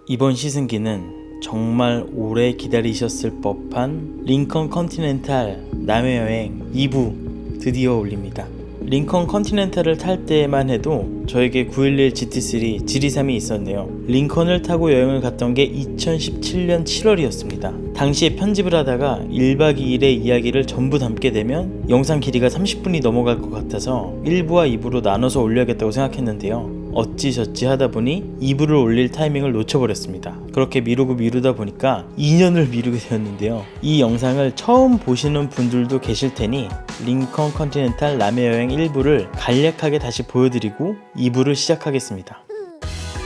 이번 시승기는 정말 오래 기다리셨을 법한 링컨 컨티넨탈 남해여행 2부 드디어 올립니다. 링컨 컨티넨탈을 탈 때만 해도 저에게 911 GT3 지리삼이 있었네요. 링컨을 타고 여행을 갔던 게 2017년 7월이었습니다. 당시에 편집을 하다가 1박 2일의 이야기를 전부 담게 되면 영상 길이가 30분이 넘어갈 것 같아서 1부와 2부로 나눠서 올려야겠다고 생각했는데요. 어찌저찌 하다 보니 2부를 올릴 타이밍을 놓쳐버렸습니다. 그렇게 미루다 보니까 2년을 미루게 되었는데요. 이 영상을 처음 보시는 분들도 계실 테니 링컨 컨티넨탈 남해여행 1부를 간략하게 다시 보여드리고 2부를 시작하겠습니다.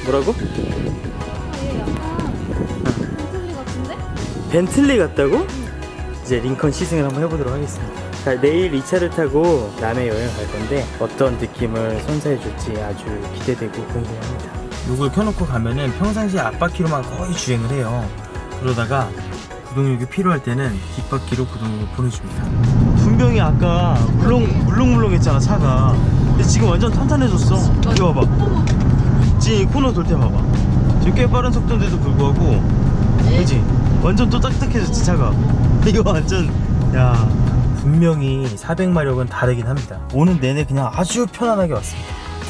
뭐라고? 얘 약간 벤틀리 같은데? 벤틀리 같다고? 이제 링컨 시승을 한번 해보도록 하겠습니다. 자, 내일 이 차를 타고 남해 여행 갈 건데 어떤 느낌을 선사해 줄지 아주 기대되고 궁금합니다. 이걸 켜놓고 가면은 평상시에 앞바퀴로만 거의 주행을 해요. 그러다가 구동력이 필요할 때는 뒷바퀴로 구동력을 보내줍니다. 분명히 아까 물렁물렁했잖아 차가. 근데 지금 완전 탄탄해졌어. 이거 봐봐. 지금 코너 돌 때 봐봐. 지금 꽤 빠른 속도인데도 불구하고 그치? 완전 또 딱딱해졌지 차가. 이거 완전 야 분명히 400마력은 다르긴 합니다. 오는 내내 그냥 아주 편안하게 왔습니다.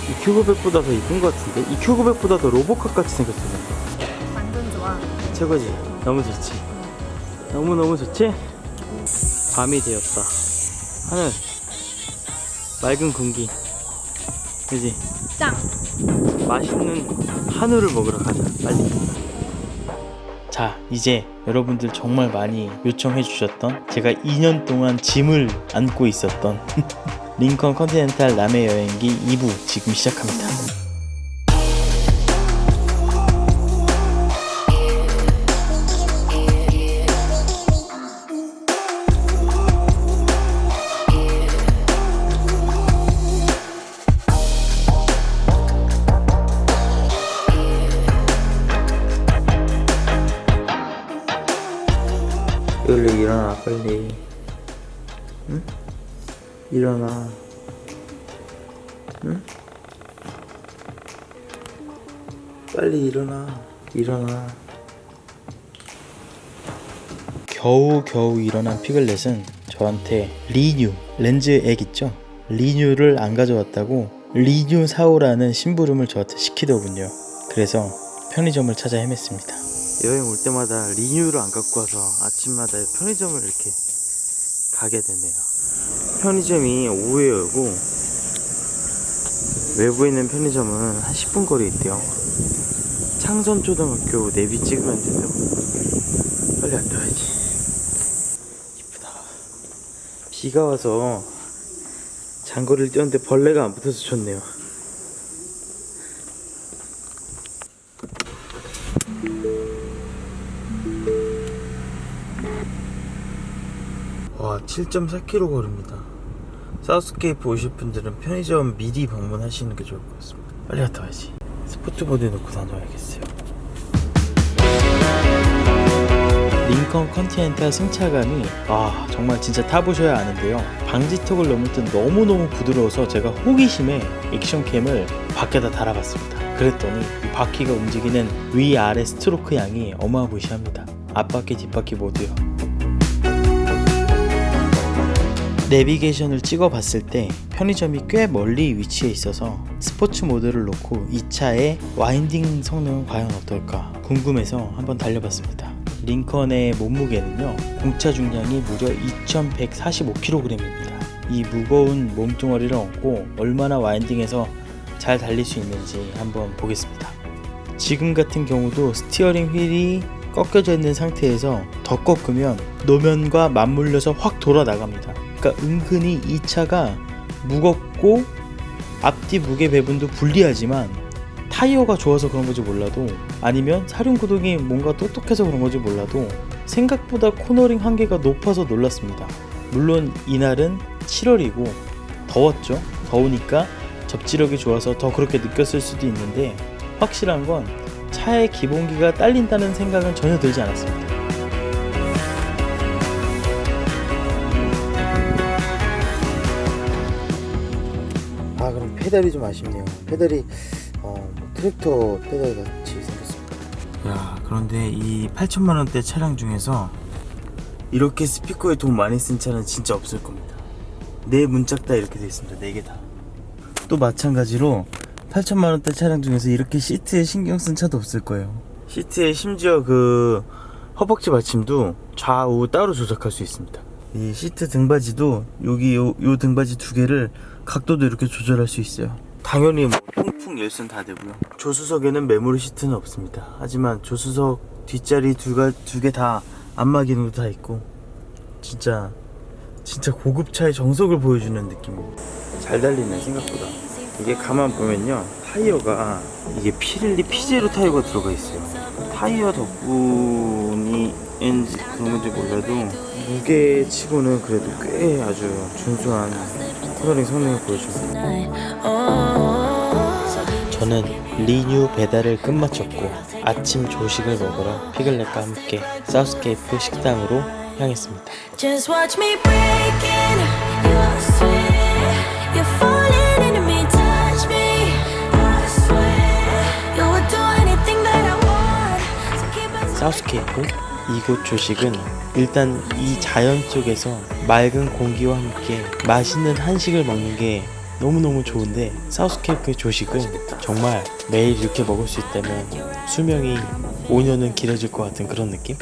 EQ900보다 더 이쁜 것 같은데? EQ900보다 더 로보캅 같이 생겼었는데. 완전 좋아. 최고지? 너무 좋지? 너무너무 좋지? 밤이 되었다. 하늘 맑은 공기 그지? 짱! 맛있는 한우를 먹으러 가자 빨리. 자, 이제 여러분들 정말 많이 요청해 주셨던 제가 2년 동안 짐을 안고 있었던 링컨 컨티넨탈 남해 여행기 2부 지금 시작합니다. 빨리 일어나 빨리. 응? 일어나. 응? 빨리 일어나. 겨우 일어난 피글렛은 저한테 리뉴 렌즈 액 있죠? 리뉴를 안 가져왔다고 리뉴 사오라는 심부름을 저한테 시키더군요. 그래서 편의점을 찾아 헤맸습니다. 여행 올 때마다 리뉴를 안 갖고 와서 아침마다 편의점을 이렇게 가게 되네요. 편의점이 오후에 열고 외부에 있는 편의점은 한 10분 거리에 있대요. 창선초등학교 내비 찍으면 된다고. 빨리 앉아야지. 이쁘다. 비가 와서 장거리를 뛰었는데 벌레가 안 붙어서 좋네요. 와, 7.4km 걸음입니다. 사우스케이프 오실 분들은 편의점 미리 방문하시는 게 좋을 것 같습니다. 빨리 갔다 와야지. 스포트모드에 놓고 다녀야겠어요. 링컨 컨티넨탈 승차감이 정말 진짜 타보셔야 아는데요. 방지턱을 넘을 때 너무너무 부드러워서 제가 호기심에 액션캠을 밖에다 달아봤습니다. 그랬더니 이 바퀴가 움직이는 위아래 스트로크 양이 어마무시합니다. 앞바퀴 뒷바퀴 모두요. 내비게이션을 찍어봤을 때 편의점이 꽤 멀리 위치해 있어서 스포츠 모드를 놓고 이 차의 와인딩 성능은 과연 어떨까 궁금해서 한번 달려봤습니다. 링컨의 몸무게는요, 공차 중량이 무려 2145kg입니다. 이 무거운 몸뚱어리를 얹고 얼마나 와인딩에서 잘 달릴 수 있는지 한번 보겠습니다. 지금 같은 경우도 스티어링 휠이 꺾여져 있는 상태에서 더 꺾으면 노면과 맞물려서 확 돌아 나갑니다. 그러니까 은근히 이 차가 무겁고 앞뒤 무게 배분도 불리하지만 타이어가 좋아서 그런 건지 몰라도 아니면 사륜구동이 뭔가 똑똑해서 그런 건지 몰라도 생각보다 코너링 한계가 높아서 놀랐습니다. 물론 이날은 7월이고 더웠죠. 더우니까 접지력이 좋아서 더 그렇게 느꼈을 수도 있는데 확실한 건 차의 기본기가 딸린다는 생각은 전혀 들지 않았습니다. 그럼 페달이 좀 아쉽네요. 페달이 트랙터 페달 같이 생겼습니다. 야, 그런데 이 8천만 원대 차량 중에서 이렇게 스피커에 돈 많이 쓴 차는 진짜 없을 겁니다. 네 문짝 다 이렇게 돼 있습니다. 4개 다. 또 마찬가지로 8천만 원대 차량 중에서 이렇게 시트에 신경 쓴 차도 없을 거예요. 시트에 심지어 그 허벅지 받침도 좌우 따로 조작할 수 있습니다. 이 시트 등받이도 여기 요 등받이 2개를 각도도 이렇게 조절할 수 있어요. 당연히 뭐 통풍 열선 다 되고요. 조수석에는 메모리 시트는 없습니다. 하지만 조수석 뒷자리 2개 다 안마 기능도 다 있고 진짜 고급차의 정석을 보여주는 느낌입니다. 잘 달리네 생각보다. 이게 가만 보면요, 타이어가 이게 피렐리 피제로 타이어가 들어가 있어요. 타이어 덕분인지 그런 건지 몰라도 무게치고는 그래도 꽤 아주 준수한 코너링 성능을 보여줍니다. 저는 리뉴 배달을 끝마쳤고 아침 조식을 먹으러 피글렛과 함께 사우스케이프 식당으로 향했습니다. Just watch me breaking your sweat. You're falling into me, touch me. I swear you'll do anything that I want. So keep on 사우스케이프 이곳 조식은 일단 이 자연 속에서 맑은 공기와 함께 맛있는 한식을 먹는 게 너무너무 좋은데, 사우스케이프의 조식은 정말 매일 이렇게 먹을 수 있다면 수명이 5년은 길어질 것 같은 그런 느낌?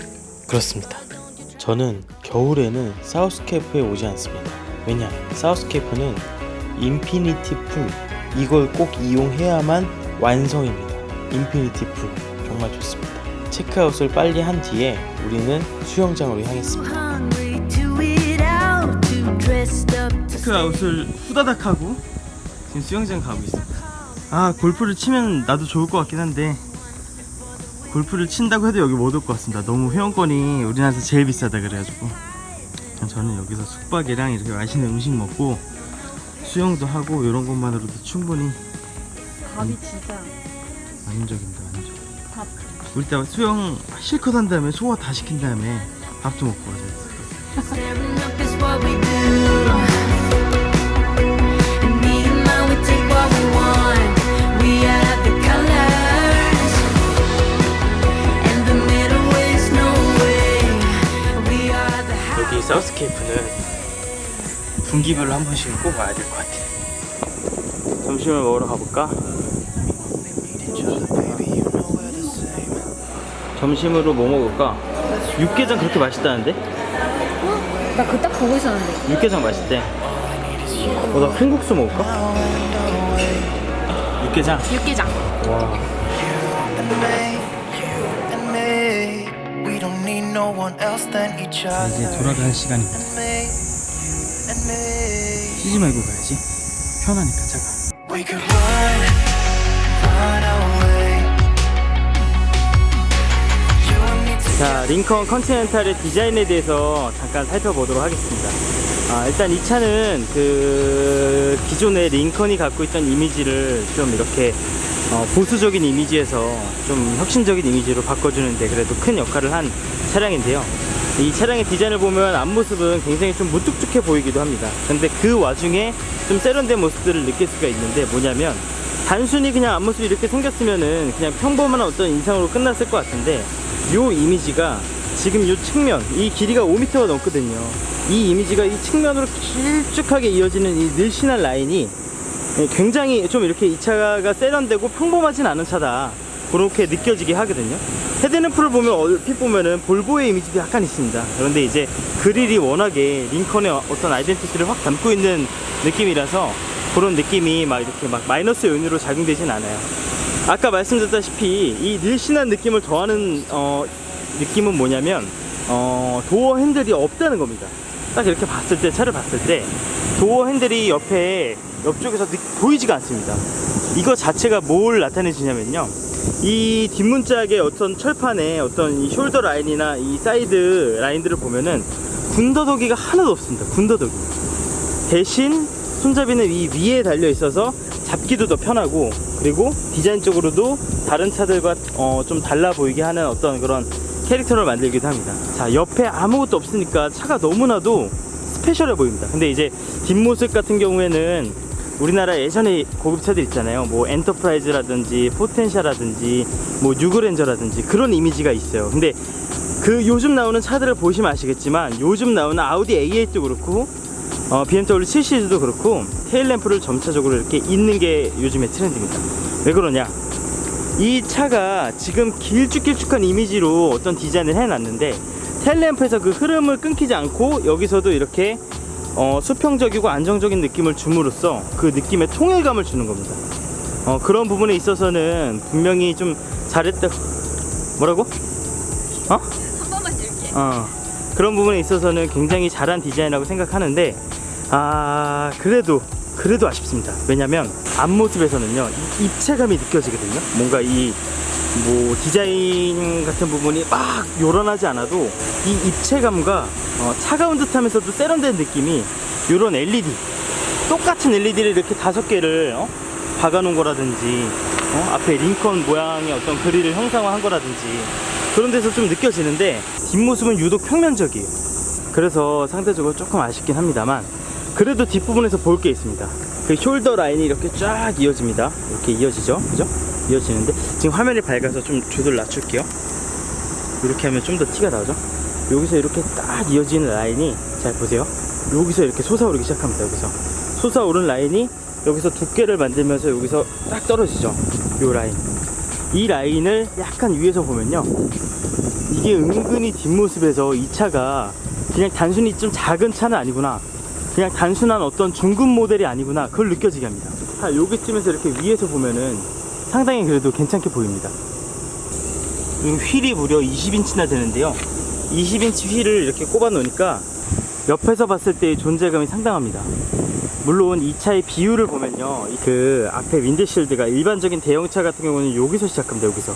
그렇습니다. 저는 겨울에는 사우스케이프에 오지 않습니다. 왜냐? 사우스케이프는 인피니티 풀, 이걸 꼭 이용해야만 완성입니다. 인피니티 풀 정말 좋습니다. 체크아웃을 빨리 한 뒤에 우리는 수영장으로 향했습니다. hungry to eat out, too dressed up to 체크아웃을 후다닥 하고 지금 수영장 가고 있습니다. 아, 골프를 치면 나도 좋을 것 같긴 한데 골프를 친다고 해도 여기 못 올 것 같습니다. 너무 회원권이 우리나라에서 제일 비싸다 그래가지고 저는 여기서 숙박이랑 이렇게 맛있는 음식 먹고 수영도 하고 이런 것만으로도 충분히 밥이 진짜 만족입니다. 만족. 밥. 우리 때 수영 실컷 한 다음에 소화 다 시킨 다음에 밥도 먹고 가자. staring up is what we do. And me and mine, we take what we want. We are the colors, and the middle is no way. We are the 여기 사우스케이프는 분기별로 한 번씩은 꼭 와야 될 것 같아요. 점심을 먹으러 가볼까? 점심으로 뭐 먹을까? 육개장 그렇게 맛있다는데? 나 그거 딱 보고 있었는데. 육개장 맛있대. 나 흰국수 먹을까? 육개장. 육개장. 와. We don't need no one else than each other. 이제 돌아갈 시간입니다. 쉬지 말고 가야지. 편하니까 차가. We could run away. You and me 자, 링컨 컨티넨탈의 디자인에 대해서 잠깐 살펴보도록 하겠습니다. 일단 이 차는 그 기존의 링컨이 갖고 있던 이미지를 좀 이렇게 보수적인 이미지에서 좀 혁신적인 이미지로 바꿔주는데 그래도 큰 역할을 한 차량인데요. 이 차량의 디자인을 보면 앞모습은 굉장히 좀 무뚝뚝해 보이기도 합니다. 근데 그 와중에 좀 세련된 모습들을 느낄 수가 있는데, 뭐냐면 단순히 그냥 앞모습이 이렇게 생겼으면은 그냥 평범한 어떤 인상으로 끝났을 것 같은데, 요 이미지가 지금 요 측면, 이 길이가 5m가 넘거든요. 이 이미지가 이 측면으로 길쭉하게 이어지는 이 늘씬한 라인이 굉장히 좀 이렇게 이 차가 세련되고 평범하진 않은 차다, 그렇게 느껴지게 하거든요. 헤드램프를 보면 얼핏 보면은 볼보의 이미지도 약간 있습니다. 그런데 이제 그릴이 워낙에 링컨의 어떤 아이덴티티를 확 담고 있는 느낌이라서 그런 느낌이 막 이렇게 막 마이너스 요인으로 작용되진 않아요. 아까 말씀드렸다시피 이 늘씬한 느낌을 더하는 느낌은 뭐냐면 도어 핸들이 없다는 겁니다. 딱 이렇게 봤을 때, 차를 봤을 때 도어 핸들이 옆쪽에서 보이지가 않습니다. 이거 자체가 뭘 나타내주냐면요, 이 뒷문짝의 어떤 철판에 어떤 이 숄더 라인이나 이 사이드 라인들을 보면은 군더더기가 하나도 없습니다. 군더더기. 대신 손잡이는 이 위에 달려 있어서 잡기도 더 편하고, 그리고 디자인적으로도 다른 차들과 좀 달라 보이게 하는 어떤 그런 캐릭터를 만들기도 합니다. 자, 옆에 아무것도 없으니까 차가 너무나도 스페셜해 보입니다. 근데 이제 뒷모습 같은 경우에는 우리나라 예전에 고급차들 있잖아요. 뭐 엔터프라이즈라든지 포텐샤라든지 뭐 뉴그랜저라든지 그런 이미지가 있어요. 근데 그 요즘 나오는 차들을 보시면 아시겠지만 요즘 나오는 아우디 A8도 그렇고 BMW 7시리즈도 그렇고 테일램프를 점차적으로 이렇게 있는 게 요즘의 트렌드입니다. 왜 그러냐? 이 차가 지금 길쭉길쭉한 이미지로 어떤 디자인을 해놨는데 테일램프에서 그 흐름을 끊기지 않고 여기서도 이렇게 수평적이고 안정적인 느낌을 줌으로써 그 느낌의 통일감을 주는 겁니다. 그런 부분에 있어서는 분명히 좀 잘했다. 뭐라고? 한 번만 줄게. 그런 부분에 있어서는 굉장히 잘한 디자인이라고 생각하는데 그래도 아쉽습니다. 왜냐면 앞모습에서는요 입체감이 느껴지거든요. 뭔가 이 뭐 디자인 같은 부분이 막 요란하지 않아도 이 입체감과 차가운 듯하면서도 세련된 느낌이 요런 LED 똑같은 LED를 이렇게 5개를 박아놓은 거라든지 앞에 링컨 모양의 어떤 그릴을 형상화한 거라든지 그런 데서 좀 느껴지는데 뒷모습은 유독 평면적이에요. 그래서 상대적으로 조금 아쉽긴 합니다만 그래도 뒷부분에서 볼 게 있습니다. 그 숄더 라인이 이렇게 쫙 이어집니다. 이렇게 이어지죠, 그죠? 이어지는데 지금 화면이 밝아서 좀 조절 낮출게요. 이렇게 하면 좀 더 티가 나죠. 여기서 이렇게 딱 이어지는 라인이 잘 보세요. 여기서 이렇게 솟아오르기 시작합니다. 여기서 솟아오른 라인이 여기서 두께를 만들면서 여기서 딱 떨어지죠. 요 라인, 이 라인을 약간 위에서 보면요 이게 은근히 뒷모습에서 이 차가 그냥 단순히 좀 작은 차는 아니구나, 그냥 단순한 어떤 중급 모델이 아니구나, 그걸 느껴지게 합니다. 여기쯤에서 이렇게 위에서 보면은 상당히 그래도 괜찮게 보입니다. 휠이 무려 20인치나 되는데요 20인치 휠을 이렇게 꼽아 놓으니까 옆에서 봤을 때의 존재감이 상당합니다. 물론 이 차의 비율을 보면요 그 앞에 윈드실드가 일반적인 대형차 같은 경우는 여기서 시작합니다. 여기서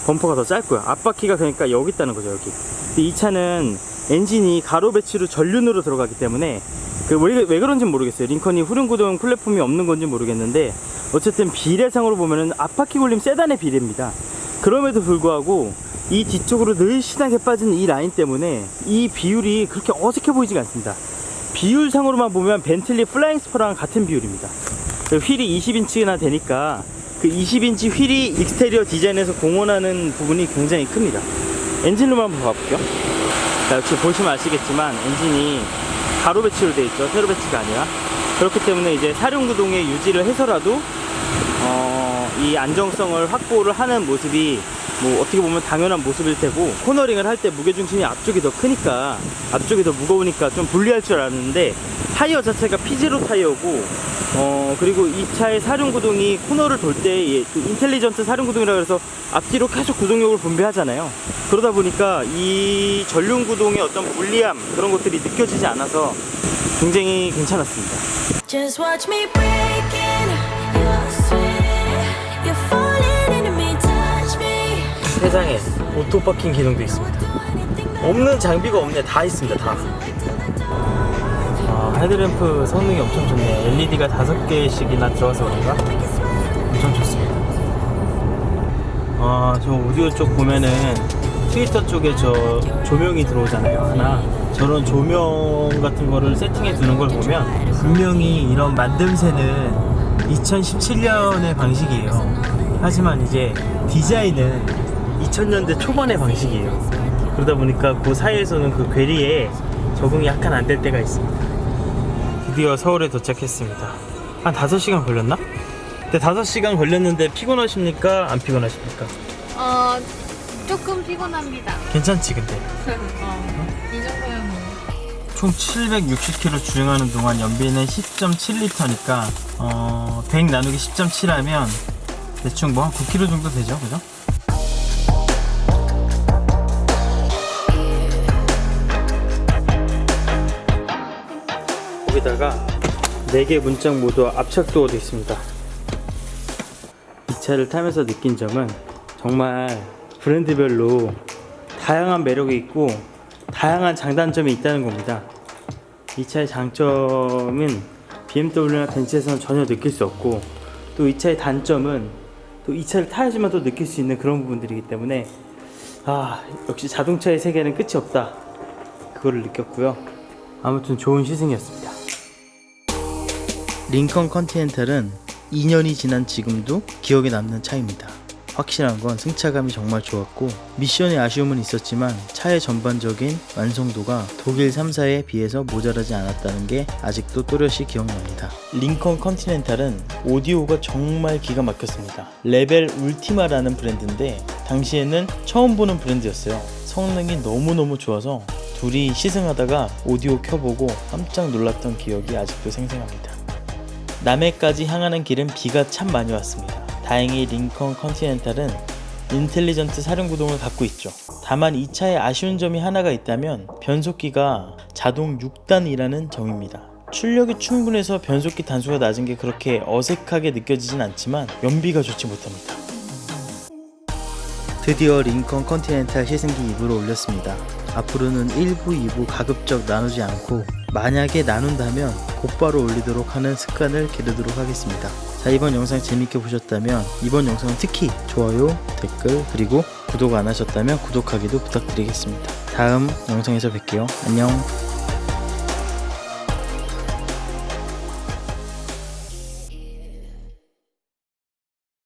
범퍼가 더 짧고요. 앞바퀴가 그러니까 여기 있다는 거죠. 여기. 근데 이 차는 엔진이 가로 배치로 전륜으로 들어가기 때문에 왜 그런지 모르겠어요. 링컨이 후륜구동 플랫폼이 없는 건지 모르겠는데 어쨌든 비례상으로 보면은 앞바퀴 굴림 세단의 비례입니다. 그럼에도 불구하고 이 뒤쪽으로 늘씬하게 빠진 이 라인 때문에 이 비율이 그렇게 어색해 보이지가 않습니다. 비율상으로만 보면 벤틀리 플라잉 스퍼랑 같은 비율입니다. 휠이 20인치나 되니까 그 20인치 휠이 익스테리어 디자인에서 공헌하는 부분이 굉장히 큽니다. 엔진룸 한번 봐볼게요. 자, 역시 보시면 아시겠지만 엔진이 가로 배치로 되어 있죠. 세로 배치가 아니라. 그렇기 때문에 이제 사륜구동의 유지를 해서라도 이 안정성을 확보를 하는 모습이 뭐 어떻게 보면 당연한 모습일 테고, 코너링을 할 때 무게중심이 앞쪽이 더 크니까, 앞쪽이 더 무거우니까 좀 불리할 줄 알았는데 타이어 자체가 피제로 타이어고 그리고 이 차의 사륜구동이 코너를 돌 때 인텔리전트 사륜구동이라 해서 앞뒤로 계속 구동력을 분배하잖아요. 그러다 보니까 이 전륜구동의 어떤 불리함 그런 것들이 느껴지지 않아서 굉장히 괜찮았습니다. Just watch me breaking your sweat. You're falling into me, touch me. 세상에 오토 파킹 기능도 있습니다. 없는 장비가 없네. 다 있습니다. 다. 헤드램프 성능이 엄청 좋네. LED가 5개씩이나 들어가서 그런가? 엄청 좋습니다. 저 오디오 쪽 보면은 트위터 쪽에 저 조명이 들어오잖아요. 하나. 저런 조명 같은 거를 세팅해 두는 걸 보면 분명히 이런 만듦새는 2017년의 방식이에요. 하지만 이제 디자인은 2000년대 초반의 방식이에요. 그러다 보니까 그 사이에서는 그 괴리에 적응이 약간 안 될 때가 있습니다. 드디어 서울에 도착했습니다. 한 5시간 걸렸나? 근데 5시간 걸렸는데 피곤하십니까? 안 피곤하십니까? 조금 피곤합니다. 괜찮지 근데? 이 정도면 뭐. 총 760km 주행하는 동안 연비는 10.7L니까 100 나누기 10.7 하면 대충 뭐 한 9km 정도 되죠, 그죠? 거기다가 4개 문짝 모두 압착 도어도 있습니다. 이 차를 타면서 느낀 점은 정말 브랜드별로 다양한 매력이 있고 다양한 장단점이 있다는 겁니다. 이 차의 장점은 BMW나 벤츠에서는 전혀 느낄 수 없고, 또 이 차의 단점은 또 이 차를 타야지만 또 느낄 수 있는 그런 부분들이기 때문에 역시 자동차의 세계는 끝이 없다, 그거를 느꼈고요. 아무튼 좋은 시승이었습니다. 링컨 컨티넨탈은 2년이 지난 지금도 기억에 남는 차입니다. 확실한 건 승차감이 정말 좋았고 미션의 아쉬움은 있었지만 차의 전반적인 완성도가 독일 3사에 비해서 모자라지 않았다는 게 아직도 또렷이 기억납니다. 링컨 컨티넨탈은 오디오가 정말 기가 막혔습니다. 레벨 울티마라는 브랜드인데 당시에는 처음 보는 브랜드였어요. 성능이 너무너무 좋아서 둘이 시승하다가 오디오 켜보고 깜짝 놀랐던 기억이 아직도 생생합니다. 남해까지 향하는 길은 비가 참 많이 왔습니다. 다행히 링컨 컨티넨탈은 인텔리전트 사륜구동을 갖고 있죠. 다만 이 차에 아쉬운 점이 하나가 있다면 변속기가 자동 6단이라는 점입니다. 출력이 충분해서 변속기 단수가 낮은 게 그렇게 어색하게 느껴지진 않지만 연비가 좋지 못합니다. 드디어 링컨 컨티넨탈 시승기 2부를 올렸습니다. 앞으로는 1부, 2부 가급적 나누지 않고 만약에 나눈다면 곧바로 올리도록 하는 습관을 기르도록 하겠습니다. 자, 이번 영상 재밌게 보셨다면 이번 영상은 특히 좋아요, 댓글, 그리고 구독 안 하셨다면 구독하기도 부탁드리겠습니다. 다음 영상에서 뵐게요. 안녕.